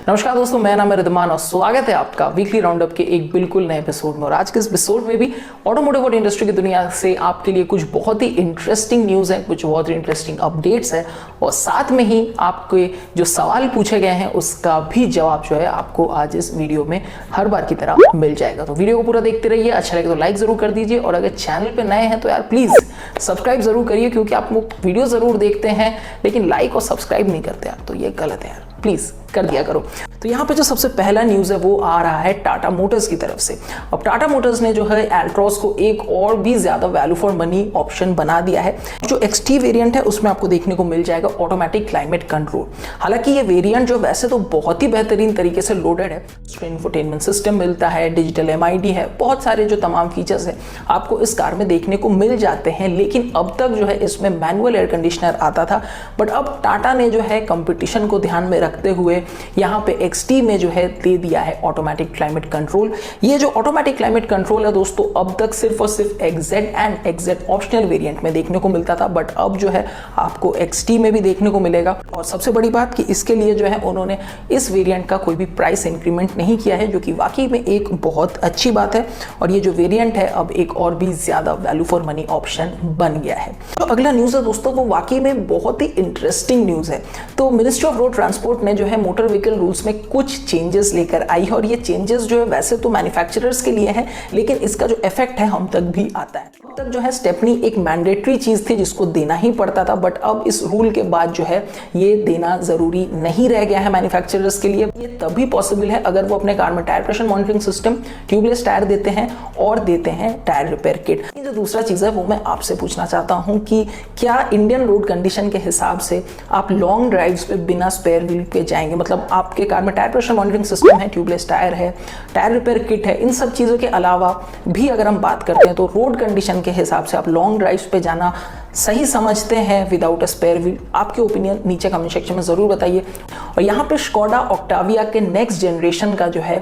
नमस्कार दोस्तों, मेरा नाम है रिदमान और स्वागत है आपका वीकली राउंडअप के एक बिल्कुल नए एपिसोड में। और आज के इस एपिसोड में भी ऑटोमोटिव और इंडस्ट्री की दुनिया से आपके लिए कुछ बहुत ही इंटरेस्टिंग न्यूज़ है, कुछ बहुत ही इंटरेस्टिंग अपडेट्स है और साथ में ही आपके जो सवाल पूछे गए हैं उसका भी जवाब जो है आपको आज इस वीडियो में हर बार की तरह मिल जाएगा। तो वीडियो को पूरा देखते रहिए, अच्छा लगे तो लाइक ज़रूर कर दीजिए और अगर चैनल पर नए हैं तो यार प्लीज़ सब्सक्राइब ज़रूर करिए, क्योंकि आप लोग वीडियो ज़रूर देखते हैं लेकिन लाइक और सब्सक्राइब नहीं करते यार, तो ये गलत है यार, प्लीज़ कर दिया करो। तो यहाँ पे जो सबसे पहला न्यूज़ है वो आ रहा है टाटा मोटर्स की तरफ से। अब टाटा मोटर्स ने जो है एल्ट्रॉस को एक और भी ज़्यादा वैल्यू फॉर मनी ऑप्शन बना दिया है। जो XT वेरिएंट है उसमें आपको देखने को मिल जाएगा ऑटोमेटिक क्लाइमेट कंट्रोल। हालांकि ये वेरिएंट जो वैसे तो बहुत ही बेहतरीन तरीके से लोडेड है, इंफोटेनमेंट सिस्टम मिलता है, डिजिटल MID है, बहुत सारे जो तमाम फीचर्स हैं आपको इस कार में देखने को मिल जाते हैं। लेकिन अब तक जो है इसमें मैनुअल एयर कंडीशनर आता था, बट अब टाटा ने जो है कंपटीशन को ध्यान में रखते हुए यहाँ पे XT में जो है दे दिया है ऑटोमेटिक क्लाइमेट कंट्रोल। ये जो ऑटोमेटिक क्लाइमेट कंट्रोल है दोस्तों अब तक सिर्फ और सिर्फ XZ and XZ optional variant में देखने को मिलता था, बट अब जो है आपको XT में भी देखने को मिलेगा। और सबसे बड़ी बात कि इसके लिए जो है उन्होंने इस वेरिएंट का कोई भी प्राइस इंक्रीमेंट नहीं किया है, जो कि वाकई में एक बहुत अच्छी बात है। और ये जो वेरिएंट है अब एक और भी ज्यादा वैल्यू फॉर मनी ऑप्शन बन गया है। तो अगला न्यूज़ है दोस्तों वो वाकई में बहुत ही इंटरेस्टिंग न्यूज़ है। तो मिनिस्ट्री ऑफ रोड ट्रांसपोर्ट ने जो है मोटर व्हीकल रूल्स में कुछ चेंजेस लेकर आई है और ये चेंजेस जो है वैसे तो मैन्युफैक्चरर्स के लिए है, लेकिन इसका जो इफेक्ट है हम तक भी आता है। अब तक जो है स्टेपनी एक मैंडेटरी चीज थी जिसको देना ही पड़ता था, बट अब इस रूल के बाद जो है ये देना जरूरी नहीं रह गया है मैन्युफैक्चरर्स के लिए। ये तभी पॉसिबल है अगर वो अपने कार में tyre pressure monitoring system, tubeless tyre देते हैं और देते हैं टायर रिपेयर किट। जो दूसरा चीज है वो मैं आपसे पूछना चाहता हूँ कि क्या इंडियन रोड कंडीशन के हिसाब से आप लॉन्ग ड्राइव्स पे बिना स्पेयर व्हील के जाएंगे? मतलब आपके कार में टायर प्रेशर मॉनिटरिंग सिस्टम है, ट्यूबलेस टायर है, टायर रिपेयर किट है, इन सब चीज़ों के अलावा भी अगर हम बात करते हैं तो रोड कंडीशन के हिसाब से आप लॉन्ग ड्राइव्स पे जाना सही समझते हैं विदाउट अ स्पेयर व्हील? आपके ओपिनियन नीचे कमेंट सेक्शन में ज़रूर बताइए। और यहाँ पे स्कोडा ऑक्टाविया के नेक्स्ट जनरेशन का जो है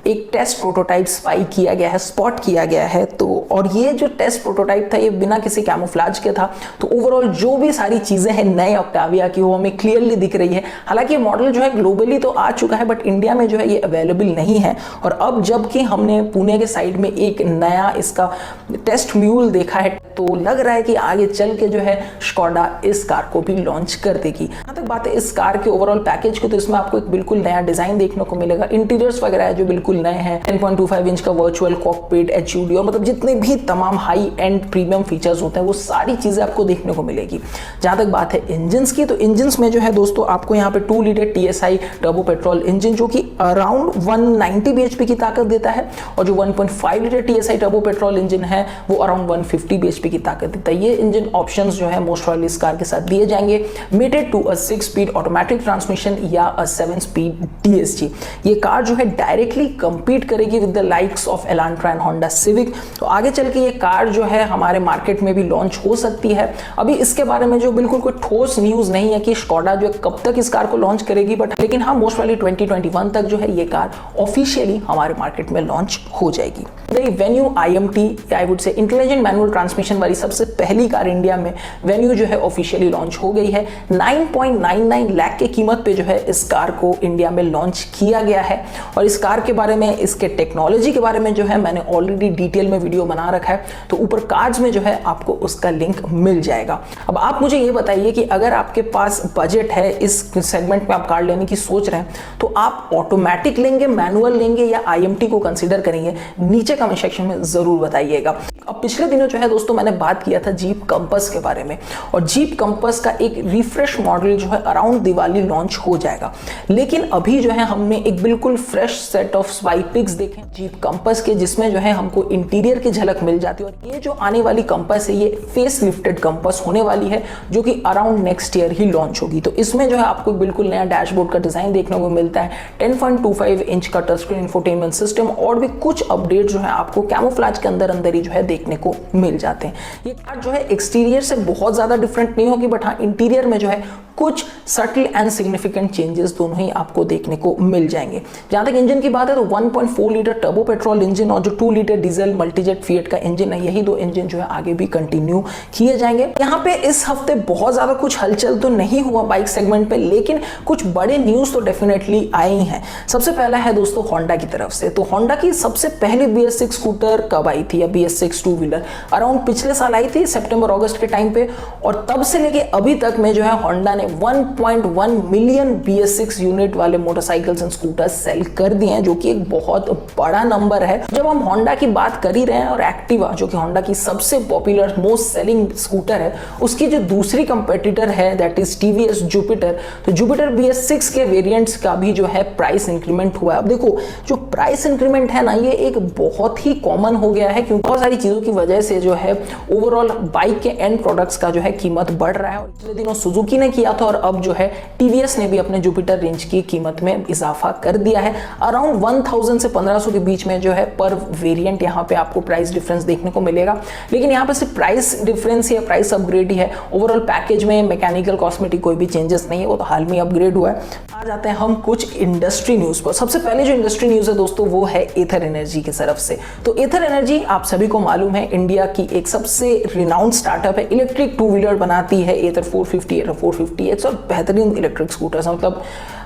एक टेस्ट प्रोटोटाइप स्पॉट किया गया है। तो और ये जो टेस्ट प्रोटोटाइप था ये बिना किसी कैमोफ्लेज के था, तो ओवरऑल जो भी सारी चीज़ें हैं नए ऑक्टाविया की वो हमें क्लियरली दिख रही है। हालांकि ये मॉडल जो है ग्लोबली तो आ चुका है, बट इंडिया में जो है ये अवेलेबल नहीं है। और अब जबकि हमने पुणे के साइड में एक नया इसका टेस्ट म्यूल देखा है, तो लग रहा है कि आगे चल के जो है स्कोडा इस कार को भी लॉन्च कर देगी। जहाँ तक बात है इस कार के ओवरऑल पैकेज की, तो इसमें आपको एक बिल्कुल नया डिजाइन देखने को मिलेगा। इंटीरियर्स वगैरह जो बिल्कुल नए हैं, 10.25 इंच का वर्चुअल कॉकपिट, HUD और मतलब जितने भी तमाम हाई एंड प्रीमियम फीचर्स होते हैं वो सारी चीजें आपको देखने को मिलेगी। जहाँ तक बात है इंजन्स की, तो इंजन्स में जो है दोस्तों आपको यहाँ पे 2 litre TSI turbo petrol engine जो कि अराउंड 190 bhp की ताकत देता है, और जो 1.5 litre TSI turbo petrol engine है वो अराउंड 150 bhp की ताकत देता है। ये इंजन ऑप्शंस जो है मोस्ट वाली इस कार के साथ दिए जाएंगे, mated to a 6 speed automatic transmission या अ 7 स्पीड DSG। ये कार जो है डायरेक्टली कंपीट करेगी with the likes of Elantra and Honda Civic. तो आगे चल के ये कार जो है हमारे मार्केट में भी लॉन्च हो सकती है। अभी इसके बारे में जो बिल्कुल कोई ठोस न्यूज नहीं है कि स्कोडा जो है कब तक इस कार को लॉन्च करेगी, बट लेकिन हाँ मोस्ट वाली 2021 तक जो है ये कार ऑफिशियली हमारे मार्केट में लॉन्च हो जाएगी। Venue IMT I would say intelligent manual transmission वाली सबसे पहली कार इंडिया में वेन्यू जो है ऑफिशियली लॉन्च हो गई है। 9.99 लाख की कीमत पे जो है इस कार को इंडिया में लॉन्च किया गया है। और इस कार के बारे में, इसके टेक्नोलॉजी के बारे में जो है मैंने ऑलरेडी डिटेल में वीडियो बना रखा है, तो ऊपर कार्ड्स में जो है आपको उसका लिंक मिल जाएगा। अब आप मुझे ये बताइए कि अगर आपके पास बजट है, इस सेगमेंट में आप कार लेने की सोच रहे हैं, तो आप ऑटोमेटिक लेंगे, मैनुअल लेंगे या IMT को कंसिडर करेंगे? नीचे कमेंट सेक्शन में जरूर बताइएगा। अब पिछले दिनों जो है दोस्तों मैंने बात किया था जीप कंपस के बारे में, और जीप कंपस का एक रिफ्रेश मॉडल जो है अराउंड दिवाली लॉन्च हो जाएगा। लेकिन अभी जो है हमने एक बिल्कुल fresh set of spy pics देखे जीप कंपस के, जिसमें जो है हमको इंटीरियर की झलक मिल जाती है। और ये जो आने वाली कंपस है ये फेस लिफ्टेड कंपस होने वाली है, जो कि अराउंड नेक्स्ट ईयर ही लॉन्च होगी। तो इसमें जो है आपको बिल्कुल नया डैशबोर्ड का डिजाइन देखने को मिलता है, 10.25 इंच का टच स्क्रीन इंफोटेनमेंट सिस्टम और भी कुछ अपडेट जो है आपको कैमोफ्लेज के अंदर ही जो है देखने को मिल जाते हैं। ये कार जो है एक्सटीरियर से बहुत ज्यादा डिफरेंट नहीं होगी, बट हाँ इंटीरियर में जो है कुछ सटल एंड सिग्निफिकेंट चेंजेस दोनों ही आपको देखने को मिल जाएंगे। जहां तक इंजन की बात है तो 1.4 लीटर टर्बो पेट्रोल इंजन और जो 2 लीटर डीजल मल्टीजेट फिएट का इंजन है, यही दो इंजन जो है आगे भी कंटिन्यू किए जाएंगे। यहाँ पे इस हफ्ते बहुत ज्यादा कुछ हलचल तो नहीं हुआ बाइक सेगमेंट पे, लेकिन कुछ बड़े न्यूज तो डेफिनेटली आए ही हैं। सबसे पहला है दोस्तों होंडा की तरफ से। तो होंडा की सबसे पहली BS6 स्कूटर कब आई थी, या BS6 टू व्हीलर अराउंड पिछले साल आई थी सितंबर अगस्त के टाइम पे, और तब से लेके अभी तक में जो है होंडा ने 1.1 मिलियन BS6 यूनिट वाले मोटरसाइकिल्स एंड स्कूटर सेल कर दिए हैं, जो कि एक बहुत बड़ा नंबर है। जब हम होंडा की बात कर ही रहे हैं, और एक्टिवा जो कि होंडा की सबसे पॉपुलर मोस्ट सेलिंग स्कूटर है, उसकी जो दूसरी कंपेटिटर है दैट इज TVS जुपिटर, तो जुपिटर BS6 के वेरिएंट्स का भी जो है प्राइस इंक्रीमेंट हुआ है। अब देखो जो प्राइस इंक्रीमेंट है ना, ये एक बहुत ही कॉमन हो गया है, क्योंकि बहुत सारी चीजों की वजह से जो है ओवरऑल बाइक के एंड प्रोडक्ट्स का जो है कीमत बढ़ रहा है। और पिछले दिनों सुजुकी ने किया था, और अब जो है TVS ने भी अपने जुपिटर रेंज की कीमत में इजाफा कर दिया है। अराउंड 1000 से 1500 के बीच में जो है पर वेरिएंट यहाँ पे आपको प्राइस डिफरेंस देखने को मिलेगा। लेकिन यहाँ पे सिर्फ प्राइस डिफरेंस या प्राइस अपग्रेड ही है, ओवरऑल पैकेज में मैकेनिकल कॉस्मेटिक कोई भी चेंजेस नहीं है, वो तो हाल में अपग्रेड हुआ है। आ जाते हैं हम कुछ इंडस्ट्री न्यूज पर। सबसे पहले जो इंडस्ट्री न्यूज है दोस्तों, वो है एथर एनर्जी की तरफ से। तो एथर एनर्जी आप सभी को मालूम है इंडिया की एक सबसे रिनाउंड स्टार्टअप है, इलेक्ट्रिक टू व्हीलर बनाती है, एथर 450, एथर 450X और बेहतरीन इलेक्ट्रिक स्कूटर्स। मतलब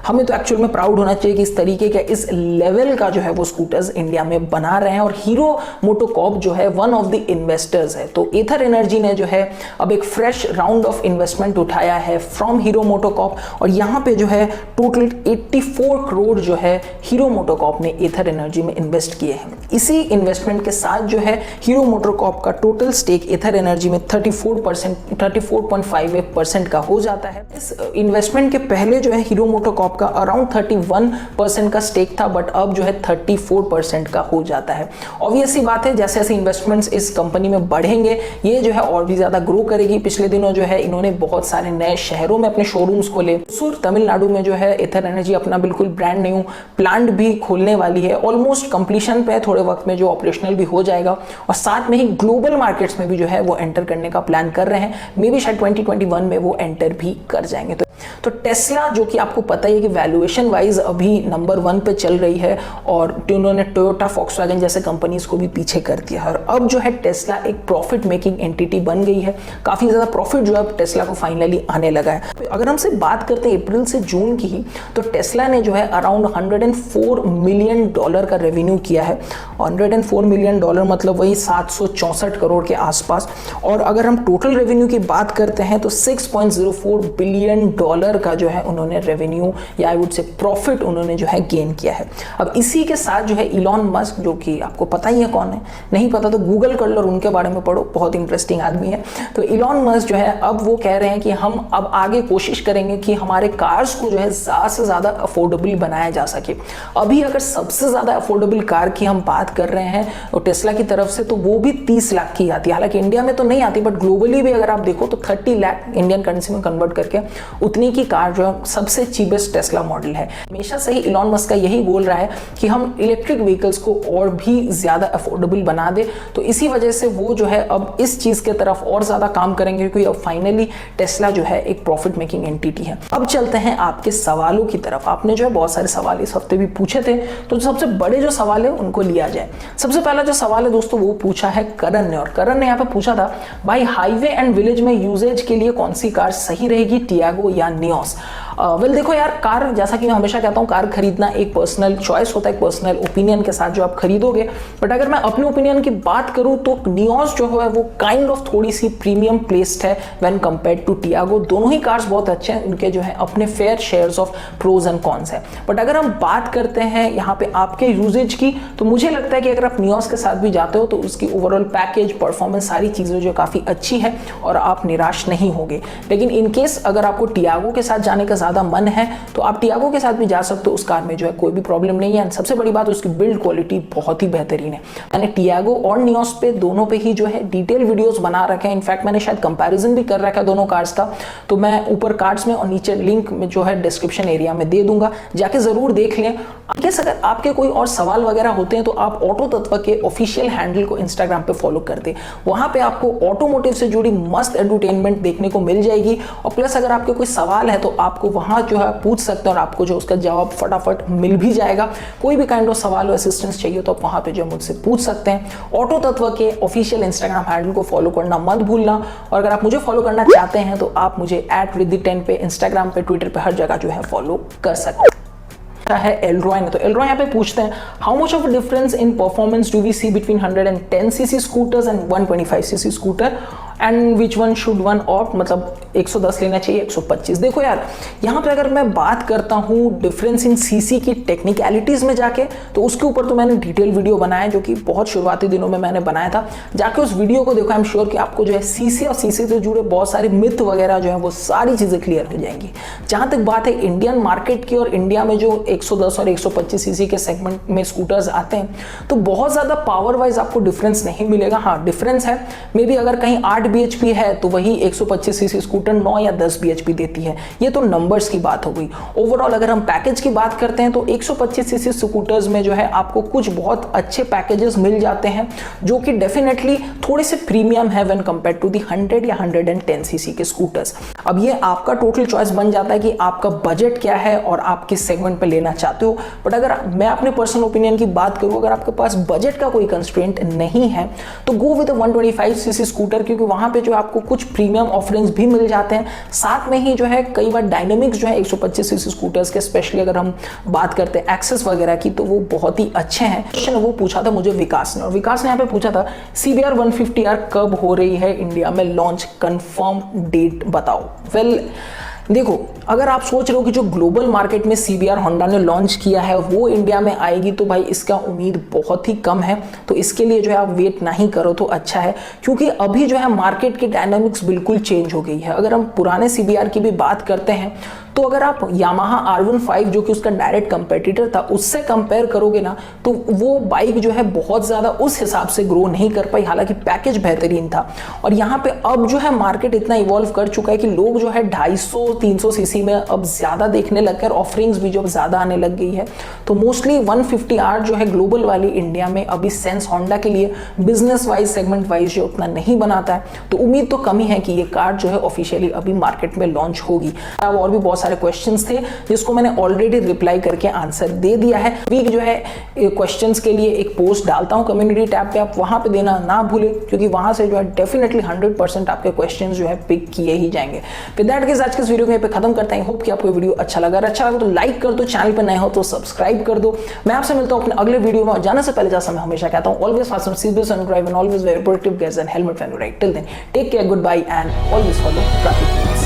हमें तो एक्चुअल में प्राउड होना चाहिए कि इस तरीके का इस लेवल का जो है वो स्कूटर्स इंडिया में बना रहे हैं। और हीरो मोटोकॉर्प जो है वन ऑफ द इन्वेस्टर्स है। तो एथर एनर्जी ने जो है अब एक फ्रेश राउंड ऑफ इन्वेस्टमेंट उठाया है फ्रॉम हीरो मोटोकॉर्प, और यहाँ पे जो है टोटल 84 करोड़ जो है हीरो मोटोकॉर्प ने एथर एनर्जी में इन्वेस्ट किए हैं। इसी इन्वेस्टमेंट के साथ जो है हीरो मोटोकॉर्प का टोटल स्टेक एथर एनर्जी में 34.58% का हो जाता है। इस इन्वेस्टमेंट के पहले जो है हीरो मोटोकॉर्प का अराउंड 31% का स्टेक था, बट अब जो है 34% का हो जाता है। ऑब्वियस सी बात है, जैसे जैसे इन्वेस्टमेंट्स इस कंपनी में बढ़ेंगे, ये जो है और भी ज्यादा ग्रो करेगी। पिछले दिनों जो है इन्होंने बहुत सारे नए शहरों में अपने शोरूम्स खोले। तमिलनाडु में जो है एथर एनर्जी अपना बिल्कुल ब्रांड न्यू प्लांट भी खोलने वाली है, ऑलमोस्ट कंप्लीशन पे, थोड़े वक्त में जो ऑपरेशनल भी हो जाएगा। और साथ में ही ग्लोबल मार्केट्स में भी जो है वो एंटर करने का प्लान कर रहे हैं। मे बी शायद 2021 में वो एंटर भी कर जाएंगे। तो टेस्ला जो कि आपको पता ही है कि वैल्यूएशन वाइज अभी नंबर 1 पे चल रही है, और उन्होंने टोयोटा फॉक्सवैगन जैसे कंपनीज को भी पीछे कर दिया है। और अब जो है टेस्ला एक प्रॉफिट मेकिंग एंटिटी बन गई है। काफी ज्यादा प्रॉफिट जो है टेस्ला को फाइनली आने लगा है। तो अगर हमसे बात करते हैं अप्रैल से जून की ही, तो टेस्ला ने जो है अराउंड $104 मिलियन का रेवेन्यू किया है। $104 मिलियन मतलब वही 764 करोड़ के आसपास। और अगर हम टोटल रेवेन्यू की बात करते हैं तो $6.04 बिलियन का जो है उन्होंने रेवेन्यू या आई वुड से प्रॉफिट उन्होंने जो है गेन किया है। अब इसी के साथ जो है इलॉन मस्क, जो कि आपको पता ही है कौन है, नहीं पता तो गूगल कर लो और उनके बारे में पढ़ो, बहुत इंटरेस्टिंग आदमी है। तो इलॉन मस्क जो है अब वो कह रहे हैं कि हम अब आगे कोशिश करेंगे कि हमारे कार्स को जो है ज़्यादा से ज़्यादा अफोर्डेबल बनाया जा सके। अभी अगर सबसे ज़्यादा अफोर्डेबल कार की हम बात कर रहे हैं और टेस्ला की तरफ से, तो वो भी 30 लाख की आती है। हालांकि इंडिया में तो नहीं आती, बट ग्लोबली भी अगर आप देखो तो 30 लाख इंडियन करेंसी में कन्वर्ट करके उतनी की कार जो है सबसे चीपेस्ट टेस्ला मॉडल है। हमेशा से ही इलॉन मस्क का यही गोल रहा है कि हम इलेक्ट्रिक व्हीकल्स को और भी ज्यादा अफोर्डेबल बना दे। तो इसी वजह से वो जो है अब इस चीज के तरफ और ज्यादा काम करेंगे, क्योंकि अब फाइनली टेस्ला जो है एक प्रॉफिट मेकिंग एंटिटी है। अब चलते हैं आपके सवालों की तरफ। आपने जो है बहुत सारे सवाल इस हफ्ते भी पूछे थे, तो सबसे बड़े जो सवाल है उनको लिया जाए। सबसे पहला जो सवाल है दोस्तों वो पूछा है करण ने, और करण ने यहाँ पे पूछा था, भाई हाईवे एंड विलेज में यूजेज के लिए कौन सी कार सही रहेगी, टियागो या नियोस? वेल देखो यार, कार जैसा कि मैं हमेशा कहता हूँ, कार खरीदना एक पर्सनल चॉइस होता है, एक पर्सनल ओपिनियन के साथ जो आप खरीदोगे। बट अगर मैं अपने ओपिनियन की बात करूँ तो नियोस जो है वो काइंड ऑफ थोड़ी सी प्रीमियम प्लेस्ड है व्हेन कंपेयर्ड टू टियागो। दोनों ही कार्स बहुत अच्छे हैं, उनके जो है अपने fair shares of pros and cons है। बट अगर हम बात करते हैं यहाँ पे आपके यूजेज की, तो मुझे लगता है कि अगर आप नियोस के साथ भी जाते हो तो उसकी ओवरऑल पैकेज, परफॉर्मेंस, सारी चीज़ें जो काफ़ी अच्छी है और आप निराश नहीं होंगे। लेकिन इनकेस अगर आपको टियागो के साथ जाने का ज़्यादा मन है तो आप टियागो के साथ भी जा सकते हो। उस कार में जो है कोई भी प्रॉब्लम नहीं है। सबसे बड़ी बात, उसकी बिल्ड क्वालिटी बहुत ही बेहतरीन है। मैंने टियागो और नियोस पे दोनों पे ही जो है डिटेल वीडियोस बना रखे हैं। इनफैक्ट मैंने शायद कंपैरिजन भी कर रखा है दोनों कार्स का, तो मैं ऊपर कार्ड्स में और नीचे लिंक में जो है डिस्क्रिप्शन एरिया में दे दूंगा, जाके जरूर देख लें। अगर आपके कोई और सवाल वगैरह होते हैं तो आप ऑटो तत्व के ऑफिशियल हैंडल को इंस्टाग्राम पे फॉलो कर दे। वहां पे आपको ऑटोमोटिव से जुड़ी मस्त एडुटेनमेंट देखने को मिल जाएगी। और प्लस अगर आपके कोई सवाल है तो आपको वहाँ जो है पूछ सकते हैं और आपको जो उसका जवाब फटाफट मिल भी जाएगा। कोई भी काइंड ऑफ सवाल हो, असिस्टेंस चाहिए तो आप वहाँ पे जो मुझसे पूछ सकते हैं। ऑटो तत्व के ऑफिशियल इंस्टाग्राम हैंडल को फॉलो करना मत भूलना, और अगर आप मुझे फॉलो करना चाहते हैं तो आप मुझे @riddhi10 पे, इंस्टाग्राम पे, ट्विटर पे, हर जगह जो है फॉलो कर सकते हैं। है एलरॉय ने, तो एलरॉय यहाँ पे पूछते हैं how much of difference in performance do we see between 110cc scooters and 125cc scooter and which one should one opt, मतलब 110 लेना चाहिए 125। देखो यार, यहाँ पे अगर मैं बात करता हूँ डिफरेंस इन सीसी की टेक्निकलिटीज में जाके, तो उसके ऊपर तो मैंने डिटेल वीडियो बनाया जो कि बहुत शुरुआती दिनों में मैंने बनाया था। जाके उस वीडियो को देखो, आई एम श्योर कि आपको जो है सीसी और सीसी से जुड़े बहुत सारे मिथ वगैरह जो है वो सारी चीजें क्लियर हो जाएंगी। जहां तक बात है इंडियन मार्केट की और इंडिया में जो 110 और 125 सीसी के सेगमेंट में स्कूटर्स आते हैं, तो बहुत ज्यादा पावर वाइज आपको डिफरेंस नहीं मिलेगा। हाँ, डिफरेंस है, मे बी अगर कहीं 8 bhp है तो वही 125 सीसी स्कूटर 9 या 10 bhp देती है। ये तो नंबर्स की बात हो गई। ओवरऑल अगर हम पैकेज की बात करते हैं तो 125 सीसी स्कूटर्स में जो है आपको कुछ बहुत अच्छे पैकेजेस मिल जाते हैं जो कि डेफिनेटली थोड़े से प्रीमियम है व्हेन कंपेयर टू दी 100 या 110 सीसी के स्कूटर्स। अब ये आपका टोटल चॉइस बन जाता है कि आपका बजट क्या है और आप किस सेगमेंट पे लेना चाहते हो। बट अगर मैं अपने पर्सनल ओपिनियन की बात करूं, अगर आपके पास बजट का कोई कंस्ट्रेंट नहीं है तो गो विद 125 सीसी स्कूटर, क्योंकि वहां पे जो आपको कुछ प्रीमियम ऑफरिंग्स भी मिल जाते हैं। साथ में ही जो है कई बार डायनेमिक्स जो है 125 सीसी स्कूटर्स के, स्पेशली अगर हम बात करते हैं एक्सेस वगैरह की, तो वो बहुत ही अच्छे हैं। क्वेश्चन वो पूछा था मुझे विकास ने, और विकास ने यहाँ पे पूछा था CBR 150R कब हो रही है इंडिया में लॉन्च, कंफर्म डेट बताओ। वेल देखो, अगर आप सोच रहे हो कि जो ग्लोबल मार्केट में CBR होंडा ने लॉन्च किया है वो इंडिया में आएगी, तो भाई इसका उम्मीद बहुत ही कम है। तो इसके लिए जो है आप वेट नहीं करो तो अच्छा है, क्योंकि अभी जो है मार्केट की डायनामिक्स बिल्कुल चेंज हो गई है। अगर हम पुराने CBR की भी बात करते हैं तो अगर आप यामाहा R15 जो कि उसका डायरेक्ट कंपेटिटर था उससे कंपेयर करोगे ना, तो वो बाइक जो है बहुत ज़्यादा उस हिसाब से ग्रो नहीं कर पाई, हालांकि पैकेज बेहतरीन था। और यहाँ पे अब जो है मार्केट इतना इवॉल्व कर चुका है कि लोग जो है 250-300 सीसी में अब ज़्यादा देखने लग गए, ऑफरिंग्स भी जो ज़्यादा आने लग गई है। तो मोस्टली 150R जो है ग्लोबल वाली इंडिया में अभी सेंस होंडा के लिए बिजनेस वाइज, सेगमेंट वाइज जो उतना नहीं बनाता है, तो उम्मीद तो कम ही है कि ये कार जो है ऑफिशियली अभी मार्केट में लॉन्च होगी। अब और भी बहुत सारे क्वेश्चंस थे जिसको मैंने ऑलरेडी रिप्लाई करके आंसर दे दिया है। वीक जो है क्वेश्चंस के लिए एक पोस्ट डालता हूं कम्युनिटी टैब पे, आप वहां पे देना ना भूलें, क्योंकि वहां से जो है डेफिनेटली 100% आपके क्वेश्चंस जो है पिक किए ही जाएंगे। विद दैट गाइस, आज के इस वीडियो को यहीं पे खत्म करते हैं। होप कि आपको वीडियो अच्छा लगा। अच्छा लगा तो लाइक कर दो, चैनल पे नए हो तो सब्सक्राइब कर दो। मैं आपसे मिलता हूं अपने अगले वीडियो में, और जाने से पहले जैसा मैं हमेशा कहता हूं, always fast seat belt on, drive and always wear protective gears and helmet when you ride. Till then take care, good bye and always follow traffic rules.